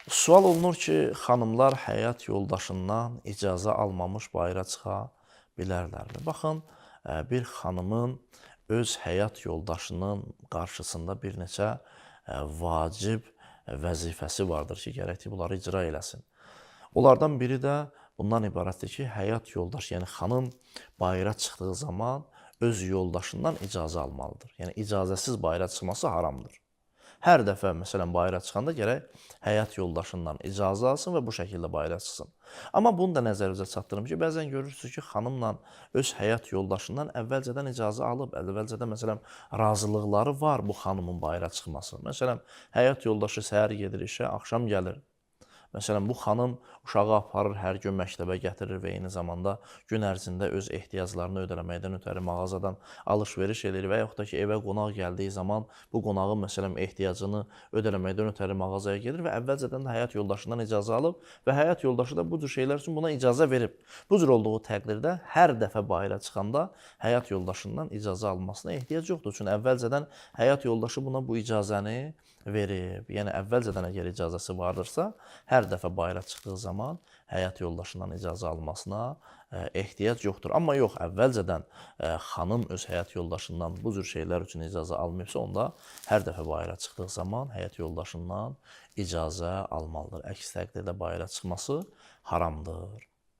Sual olunur ki, xanımlar həyat yoldaşından icazə almamış bayıra çıxa bilərlərmi? Baxın, bir xanımın öz həyat yoldaşının qarşısında bir neçə vacib vəzifəsi vardır ki, gərək ki, bunları icra eləsin. Onlardan biri də bundan ibarətdir ki, həyat yoldaşı, yəni xanım bayıra çıxdığı zaman öz yoldaşından icazə almalıdır. Yəni, icazəsiz bayıra çıxması haramdır. Hər dəfə, məsələn, bayıra çıxanda gərək həyat yoldaşından icazə alsın və bu şəkildə bayıra çıxsın. Amma bunu da nəzərinizə çatdırım ki, bəzən görürsünüz ki, xanımla öz həyat yoldaşından əvvəlcədən icazə alıb, əvvəlcədən, məsələn, razılıqları var bu xanımın bayıra çıxması. Məsələn, həyat yoldaşı səhər gedir işə, axşam gəlir. Məsələn, bu xanım uşağı aparır, hər gün məktəbə gətirir və eyni zamanda gün ərzində öz ehtiyaclarını ödəməkdən ötəri mağazadan alış-veriş edir və yaxud da ki, evə qonaq gəldiyi zaman bu qonağın, məsələn, ehtiyacını ödəməkdən ötəri mağazaya gedir və əvvəlcədən də həyat yoldaşından icazə alıb və həyat yoldaşı da bu cür şeylər üçün buna icazə verib. Bu cür olduğu təqdirdə hər dəfə bayıra çıxanda həyat yoldaşından icazə almasına ehtiyac yoxdur. Çünki əvvəlcədən həyat yoldaşı buna bu icazəni verib. Yəni, əvvəlcədən əgər icazəsi vardırsa, hər dəfə bayıra çıxdığı zaman həyat yoldaşından icazə almasına ehtiyac yoxdur. Amma yox, əvvəlcədən xanım öz həyat yoldaşından bu cür şeylər üçün icazə almayıbsa, onda hər dəfə bayıra çıxdığı zaman həyat yoldaşından icazə almalıdır. Əks təqdirdə bayıra çıxması haramdır.